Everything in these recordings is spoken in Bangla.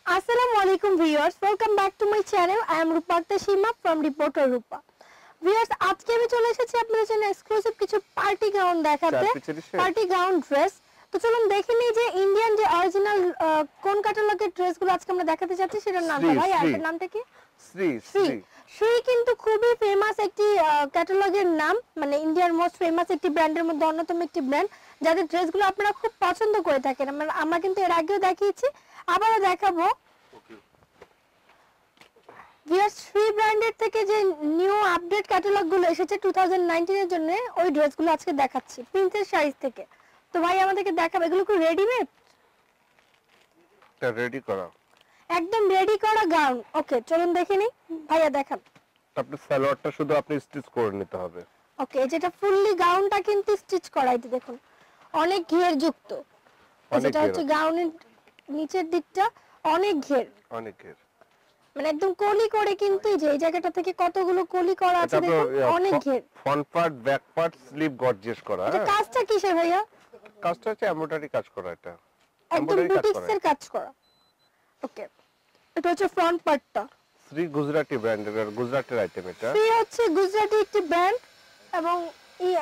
Assalamu alaikum viewers, welcome back to my channel. I am Ruparta Shima from Reporter Rupa. Viewers, আজকে আমি চলে এসেছি আপনাদের জন্য এক্সক্লুসিভ কিছু পার্টি গাউন দেখাতে, পার্টি গাউন ড্রেস। তো চলুন দেখে নিই যে ইন্ডিয়ান যে অরিজিনাল কোন ক্যাটালগের ড্রেসগুলো আজকে আমরা দেখাতে যাচ্ছি সেটার নামটা ভাই, আর এর নামটা কি? শ্রী কিন্তু খুবই ফেমাস একটি ক্যাটালগের নাম, মানে ইন্ডিয়ার মোস্ট ফেমাস একটি ব্র্যান্ডের মধ্যে অন্যতম একটি ব্র্যান্ড, যাদের ড্রেসগুলো আপনারা খুব পছন্দ করে থাকেন। আমরা কিন্তু এর আগেও দেখিয়েছি, আবারও দেখাবো। ভিউয়ার্স, শ্রী ব্র্যান্ডের থেকে যে নিউ আপডেট ক্যাটালগ গুলো এসেছে 2019 এর জন্য, ওই ড্রেসগুলো আজকে দেখাচ্ছি প্রিন্সেস শাড়ি থেকে। তো ভাই আমাদেরকে দেখাবে, এগুলো কি রেডিমেড? এটা রেডি করা, একদম রেডি করা গাউন। ওকে, চলুন দেখে নিই। ভাইয়া দেখান। আপনি সালোয়ারটা শুধু আপনি স্টিচ করে নিতে হবে। ওকে, যেটা ফুললি গাউনটা কিন্তু স্টিচ করা, এই দেখুন অনেক ঘের যুক্ত। যেটা হচ্ছে গাউনের নিচের দিকটা অনেক ঘের, মানে একদম কলি করে, কিন্তু এই যে এই জায়গাটা থেকে কতগুলো কলি করা আছে দেখুন, অনেক ঘের। Front part, back part, sleeve gorgeous করা। এটা কাজটা কিসের ভাইয়া? কাজটা হচ্ছে এমব্রয়ডারি কাজ করা, এটা একদম বুটিক্সের কাজ করা। ওকে, এটা হচ্ছে ফ্রন্ট পার্টটা। শ্রী গুজরাটি ব্র্যান্ডের, গুজরাটের আইটেম এটা। শ্রী হচ্ছে গুজরাটি একটি ব্র্যান্ড, এবং এই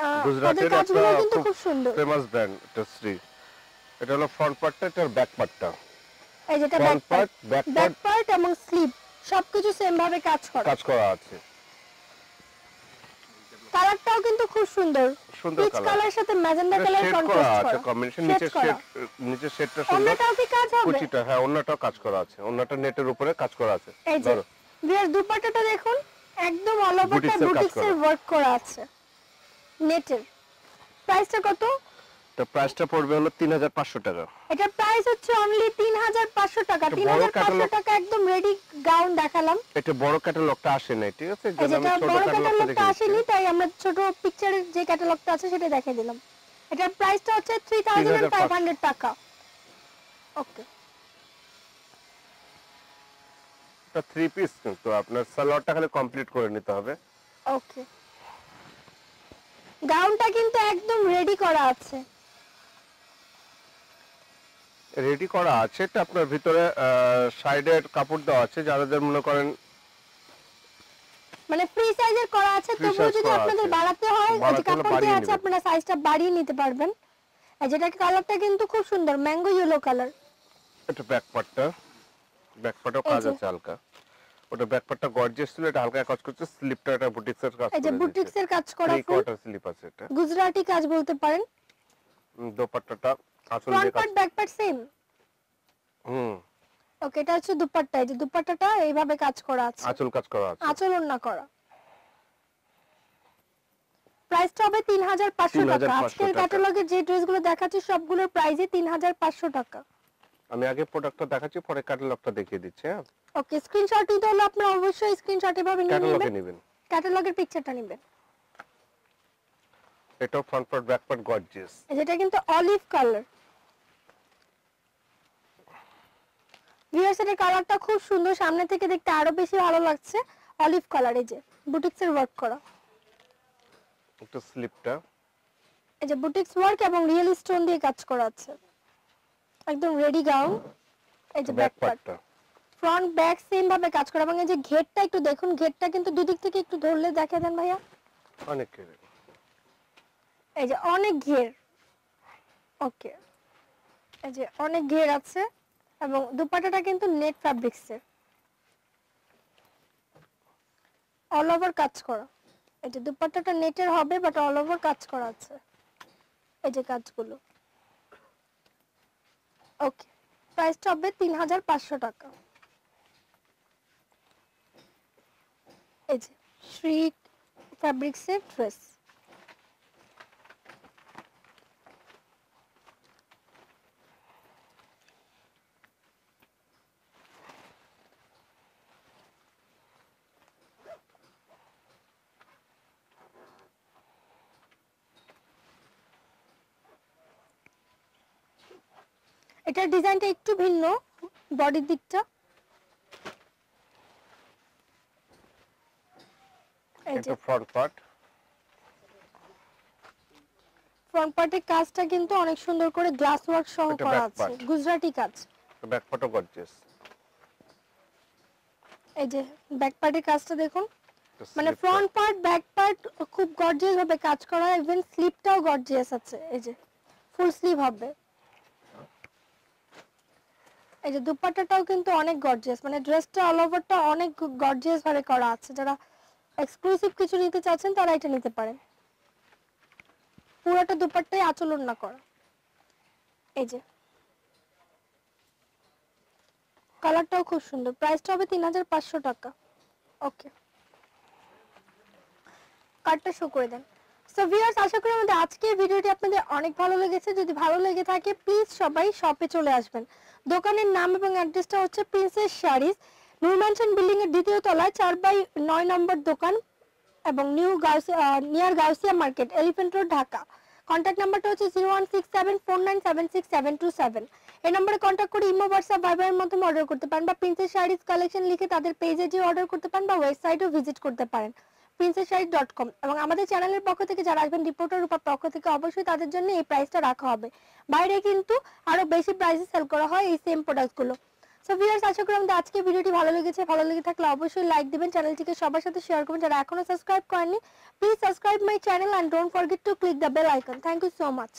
তাদের কাজগুলো কিন্তু খুব সুন্দর, ফেমাস ব্র্যান্ড এটা শ্রী। এটা হলো ফ্রন্ট পার্টটা, এটা ব্যাক পার্টটা। এই যেটা ব্যাক পার্ট এবং স্লিভ সবকিছু সেম ভাবে কাজ করা আছে। কালারটাও কিন্তু খুব সুন্দর, পিচ কালারের সাথে ম্যাজেন্ডা কালার কন্ট্রাস্ট করা আছে, কম্বিনেশন। নিচের শেডটা সুন্দর। অন্যটাও কি কাজ হবে? কুচিটা, হ্যাঁ, অন্যটাও কাজ করা আছে, অন্যটা নেটের উপরে কাজ করা আছে। ধরো ভিউয়ার, দুপাট্টাটা দেখুন, একদম অল ওভারটা বুটিক্সের ওয়ার্ক করা আছে নেটের। প্রাইসটা কত? এটা প্রাইসটা পড়বে হলো 3500 টাকা। এটা প্রাইস হচ্ছে অনলি 3500 টাকা। 3500 টাকা একদম রেডি গাউন দেখালাম। এটা বড় ক্যাটালগটা আসে না, ঠিক আছে? যেটা আমি ছোট ক্যাটালগটা দেখাচ্ছি আসেনি, তাই আমরা ছোট পিকচারের যে ক্যাটালগটা আছে সেটা দেখিয়ে দিলাম। এটার প্রাইসটা হচ্ছে 3500 টাকা। ওকে, এটা 3 পিস, কিন্তু আপনার সালোয়ারটা খালি কমপ্লিট করে নিতে হবে। ওকে, গাউনটা কিন্তু একদম রেডি করা আছে। রেডি করা আছে, এটা আপনার ভিতরে সাইডের কাপড় দেওয়া আছে, যাদের মনে করেন মানে ফ্রি সাইজের করা আছে, তবু যদি আপনাদের বাড়াতে হয়, এই যে কাপড় দেওয়া আছে, আপনারা সাইজটা বাড়িয়ে নিতে পারবেন। এই যেটা কালারটা কিন্তু খুব সুন্দর, ম্যাঙ্গো ইয়েলো কালার। এটা ব্যাক পার্টটাও কাজ আছে হালকা। ওটা ব্যাক পার্টটা গর্জিয়াস ছিল, এটা হালকা কাজ করছে। স্লিপটা এটা বুটিক্সের কাজ, এই যে বুটিক্সের কাজ করা, ফুল কোয়ার্টার স্লিপ আছে, এটা গুজরাটি কাজ বলতে পারেন। দোপাট্টাটা আঁচল দিয়ে কাজ, front part back part same. Okay, এটা হচ্ছে দুপাট্টা, এই যে দুপাট্টাটা এইভাবে কাজ করা আছে, আঁচল কাজ করা আছে, আঁচল ওন্না করা। প্রাইসটা হবে 3500 টাকা। আজকের ক্যাটালগের যে ড্রেসগুলো দেখাচ্ছি সবগুলোর প্রাইসই 3500 টাকা। আমি আগে প্রোডাক্টটা দেখাচ্ছি, পরে ক্যাটালগটা দেখিয়ে দিচ্ছি। হ্যাঁ, ওকে, স্ক্রিনশট নিতে হলে আপনারা অবশ্যই স্ক্রিনশট এভাবে নিয়ে নেবেন, ক্যাটালগের পিকচারটা নেবেন। এটা front part, back part gorgeous. এটা কিন্তু অলিভ কালার। ভিউয়ার্স, এর কালারটা খুব সুন্দর, সামনে থেকে দেখতে আরো বেশি ভালো লাগছে। অলিভ কালার, এই যে বুটিক্সের ওয়ার্ক করা। এটা স্লিপটা, এই যে বুটিক্স ওয়ার্ক এবং রিয়েল স্টোন দিয়ে কাজ করা আছে, একদম রেডি গাউন। এই যে ব্যাক পার্টটা, ফ্রন্ট ব্যাক সেম ভাবে কাজ করা, এবং এই যে ঘেরটা একটু দেখুন, ঘেরটা কিন্তু দুই দিক থেকে একটু ধরলে দেখা দেন ভাইয়া, অনেক ঘের, এই যে অনেক ঘের। ওকে, এই যে অনেক ঘের আছে, এবং দুপাট্টাটা কিন্তু নেট ফ্যাব্রিক্সের, অল ওভার কাজ করা। এই যে দুপাট্টাটা নেটের হবে, বাট অল ওভার কাজ করা আছে, এই যে কাজগুলো। ওকে, প্রাইসটা হবে 3500 টাকা। এই যে শ্রী ফ্যাব্রিক্সের ড্রেস। এটার ডিজাইনটা একটু ভিন্ন, বডির দিকটা এটা ফ্রন্ট পার্টের কাজটা কিন্তু অনেক সুন্দর করে গ্লাস ওয়ার্ক সহ করা আছে, গুজরাটি কাজ। ব্যাক পার্টও গর্জিয়াস। এই যে ব্যাক পার্টের কাজটা দেখুন, মানে ফ্রন্ট পার্ট ব্যাক পার্ট খুব গর্জিয়াস ভাবে কাজ করা, ইভেন স্লিপটাও গর্জিয়াস আছে। এই যে ফুল স্লিভ হবে। এই যে দুপাট্টাটাও কিন্তু অনেক গর্জিয়াস, মানে ড্রেসটা অল ওভারটা অনেক গর্জিয়াস ভাবে করা আছে। যারা এক্সক্লুসিভ কিছু নিতে চাচ্ছেন তারা এটা নিতে পারেন। পুরোটা দুপাট্টাই আঁচল ওড়না করা। এই যে কালারটাও খুব সুন্দর। প্রাইসটা হবে 3500 টাকা। ওকে, কার্ডটা শো করে দেন। সো ভিউয়ার্স, আশা করি আমাদের আজকের ভিডিওটি আপনাদের অনেক ভালো লেগেছে। যদি ভালো লেগে থাকে প্লিজ সবাই শপে চলে আসবেন। দোকানের নাম এবং অ্যাড্রেসটা হচ্ছে প্রিন্সেস শাড়িজ, নূর ম্যানশন বিল্ডিং এর দ্বিতীয় তলায় 4/9 নম্বর দোকান এবং near Gausia market, elephant road, Dhaka. Contact নাম্বারটা হচ্ছে 01674976727। এই নম্বরে কন্ট্যাক্ট করে ইমো, হোয়াটসঅ্যাপ, ভাইবারের মাধ্যমে অর্ডার করতে পারেন বা প্রিন্সেস শাড়িজ কালেকশন লিখে তাদের পেজে গিয়ে অর্ডার করতে পারেন বা ওয়েবসাইটেও ভিজিট করতে পারেন princessshari.com। এবং আমাদের চ্যানেলের পক্ষ থেকে যারা আসবেন রিপোর্টার রূপার পক্ষ থেকে অবশ্যই তাদের জন্য এই প্রাইসটা রাখা হবে। বাইরে কিন্তু আরো বেশি প্রাইসে সেল করা হয় এই সেম প্রোডাক্টগুলো। সো ভিউয়ার্স, আশা করি আমাদের আজকে ভিডিওটি ভালো লেগেছে। ভালো লেগে থাকলে অবশ্যই লাইক দিবেন, চ্যানেলটিকে সবার সাথে শেয়ার করবেন। যারা এখনো সাবস্ক্রাইব করেননি please subscribe my channel and don't forget to click the bell icon. Thank you so much.